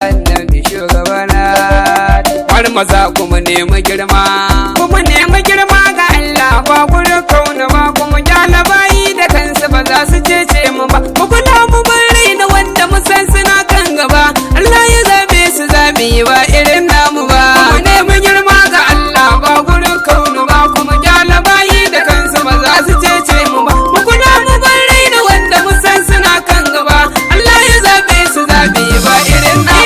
annabi shugabana har maza kuma nemi girma ga Allah ba gurin kauna ba kuma jalabayi da kansu ba za su cece mu ba mu kula mu bar raina wanda mu san suna kan gaba Allah ya zabe su zabi ba irin namu ba mu nemi girma ga Allah ba gurin kauna ba kuma jalabayi da kansu ba za su cece mu ba mu kula mu bar raina wanda mu san suna kan gaba Allah ya zabe su zabi ba irin namu ba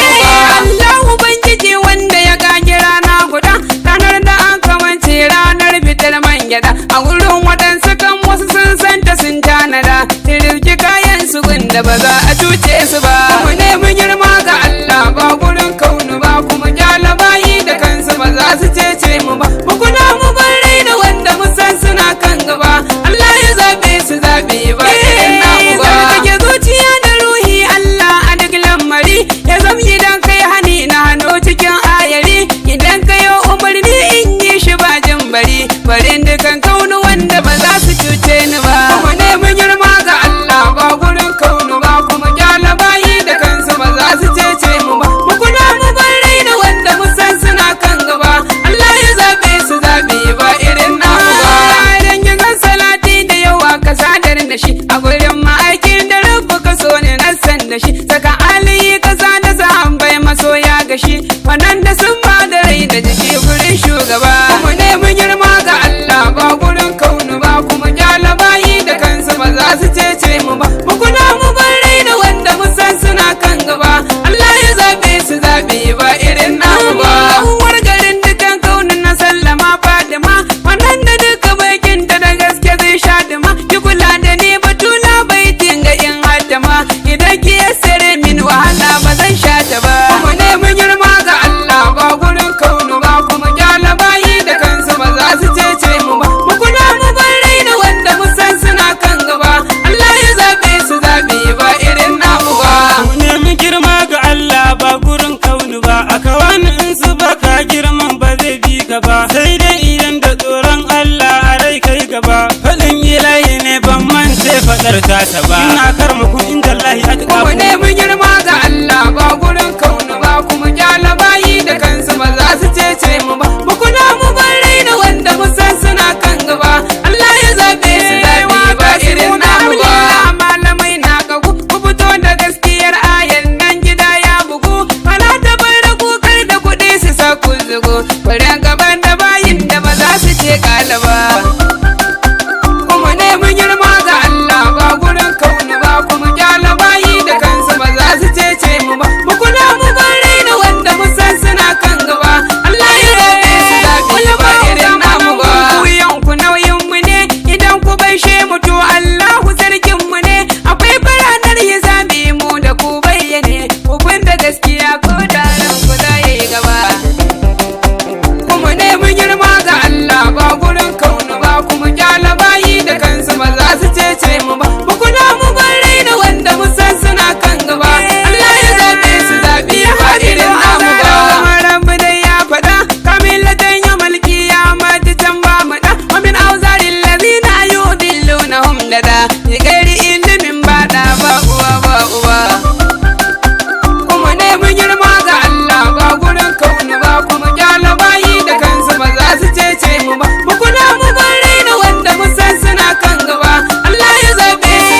Allah ubangiji wanda ya kage rana guda ranar da an kamance ranar fitar man gyada a wurin waɗansu kan wasu sun santa sun tanada tirki kayan su gunda ba za a cuce su ba mu nemi girma ga Allah ba gurin kaunu ba kuma jalabayi da kansu ba za su cece mu ba mu kula mu bar raina wanda mu san suna kan gaba Allah ya zabe su zabe ba irin namu ba kake zuciya da ruhi Allah a duk lamari ya zam idan kai hani na hano cikin ayari idan kai umarni in yi shi ba jin barin dukan kaunu wanda ba za su cuce ni ba mu nemi girma ga Allah ba gurin kaunu ba kuma jalabayi da kansu ba za su cece mu ba mu kula mu bar raina wanda mu san suna kan gaba Allah ya zabe su zabe ba irin namu ba dan yin salati da yawa ka sadar da shi a gurin ma'aikin da rabbu ka so ne na san da shi saka ali ka sada sahabbai masoya ga shi wannan da sun ba da rai da jiki gurin shugaba mu nemi girma ga Allah ba gurin kaunu ba kuma jalabayi da kansu ba za su cece mu ba mu kula mu bar raina wanda mu san suna kan gaba Allah ya zabe su zabe ba irin namu ba uwar garin dukan kaunin na sallama Fatima wannan da duka bakin ta da gaske zai sha dima ki kula da ni batula baitin ga in hatama idan ki yassare min wahala ba zan sha ta ba mu nemi girma ga Allah ba gurin kaunu ba kuma jalabayi da kansu ba za su cece mu ba mu kula mu bar raina wanda mu san suna kan gaba Allah ya zabe su zabe ba irin namu ba mu nemi girma ga Allah ba gurin kaunu ba aka wani in su baka girman ba zai bi ka ba sai dai idan da tsoron Allah a rai kai gaba faɗin ilahi ne ban mance faɗar ta ba ina karma ku inda Allah ya ta mu nemi girma ga Allah ba gurin kaunu ba kuma jalabayi da kansu ba za su cece mu ba mu kula mu bar raina wanda mu san suna kan gaba Allah ya zabe su zabe ba irin namu ba malamai na ga ku fito da gaskiyar ayan nan gida ya bugu fala ta bar da kukar da kuɗi su sa ku zugo bari gaban da bayin da ba za su ce kalaba kuma nemi girma ga Allah ba gurin kaunu ba kuma jalabayi da kansu ba za su cece mu ba mu kula mu bar raina wanda mu san suna kan gaba Allah ya zabe su zabe ba irin namu ba wuyan ku nauyin mu ne idan ku baishe mu to Allahu sarkin mu ne akwai baranar ya zabe mu da ku bayyane ku da gaskiya ko da ran ku da yayi gaba kuma nemi girma ga Allah ba gurin kaunu ba kuma jalabayi da kansu ba za su cece mu ba mu kula mu bar raina wanda mu san suna kan gaba Allah ya zabe su zabe ba irin namu ba rabbu dai ya faɗa kamilatan ya mulki ya mata can ba mu da wa min auzaril ladina yudillunahum lada ya gairi ilimin ba da ba uwa ba uwa kuma nemi girma ga Allah ba gurin kaunu ba kuma jalabayi da kansu ba za su cece mu ba mu kula mu bar raina wanda mu san suna kan gaba Allah ya zabe su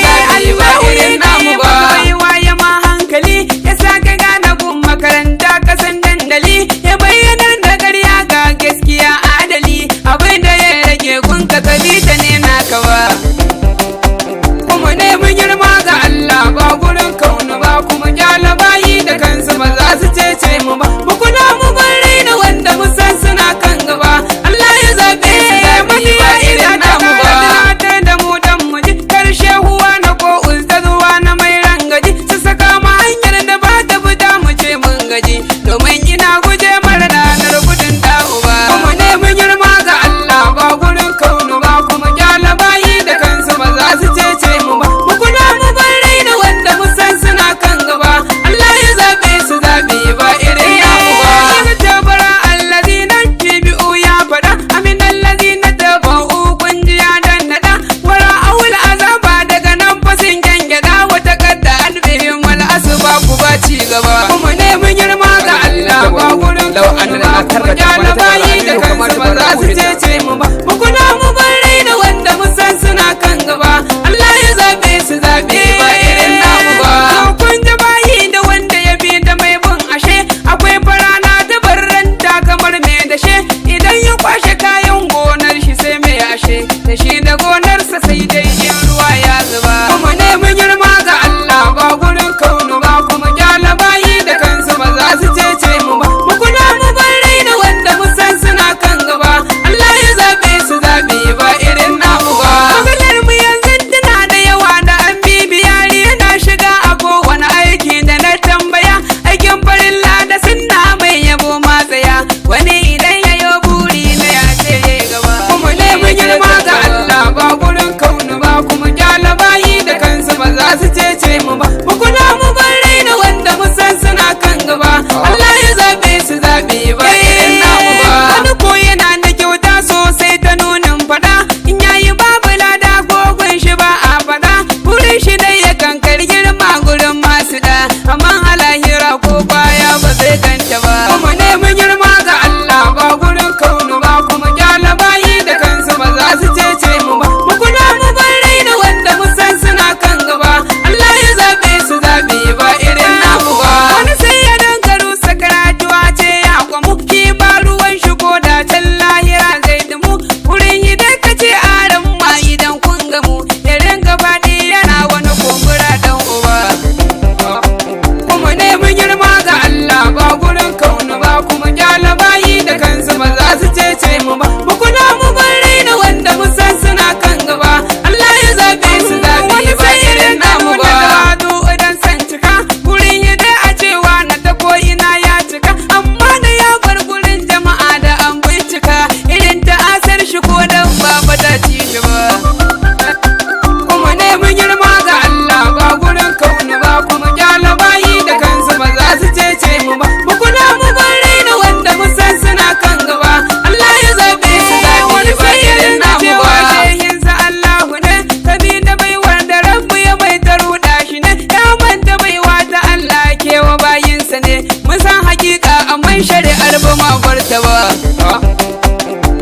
neman shari'ar ba ma barta ba.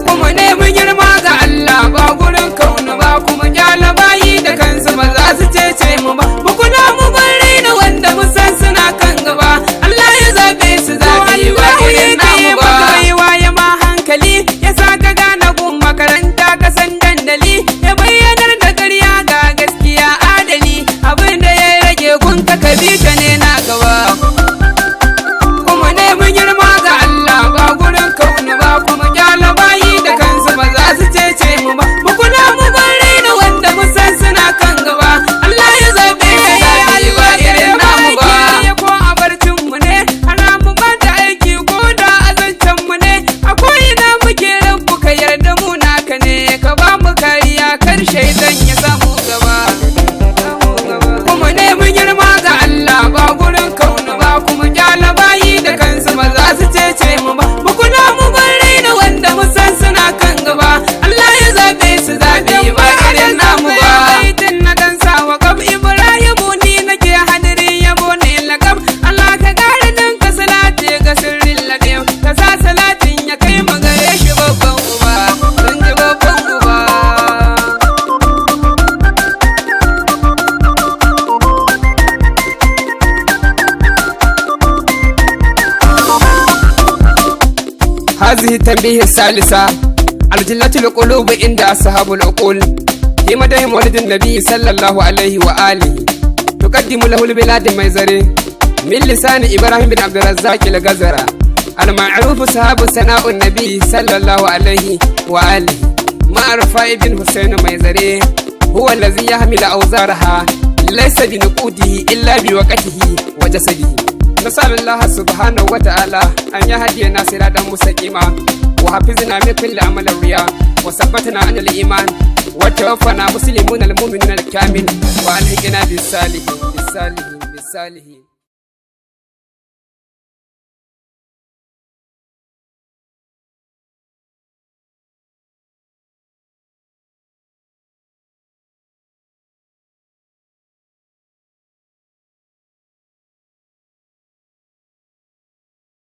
Kuma neman girma ga Allah ba gurin kauna ba, kuma jalabayi da kansu ba za su cece mu ba. Mu kula mu bar raina wanda mu san suna kan gaba. Allah ya zabe su zabi ba irin namu ba. Ya ma hankali ya sa ka gane gun makaranta ka san dandali, ya bayyanar da ƙarya ga gaskiya adali. Abin da ya rage gun ka bi ta ne na gaba. Kuma neman girma ga Allah ba gurin kauna ba, kuma jalabayi da kansu ba za su cece mu ba. Mu kula mu bar raina wanda mu san suna kan gaba. Allah ya zabe su zabi ba irin namu ba. Ko a barcin mu ne ana mu ba da aiki, ko da azancen mu ne akwai ina muke rabu ka yarda mu naka ne, ka ba mu kariya kar shaidan ya samu gaba. Kuma neman girma ga Allah ba gurin kauna ba, kuma jalabayi da kansu ba za su cece mu ba. Mu kula mu bar raina wanda mu san suna kan gaba. Allah ya zabe su zabi ba irin namu ba. Baitin na dan sawa kab Ibrahimu ni nake hadirin yabo ne lakab. Allah ka kare dan ka salati ga sirrin ladai, ka sa salatin ya kai mu gare shi babban uba. Zan ji babban uba. هذه التنبيه الثالثة: الجلة القلوب عند أصحاب العقول في مدح مولد النبي صلى الله عليه وآله. تقدم له البلاد الميزري من لسان إبراهيم بن عبد الرزاق الغزرة المعروف صحاب ثناء النبي صلى الله عليه وآله، مع رفاع بن حسين الميزري هو الذي يحمل أوزارها ليس بنقوده إلا بوقته وجسده. نسأل الله سبحانه وتعالى أن يهدينا صراطا مستقيما، وحفظنا من كل عمل الرياء، وثبتنا عن الإيمان، وتوفنا مسلمون المؤمنون الكامل، وألحقنا بالصالحين.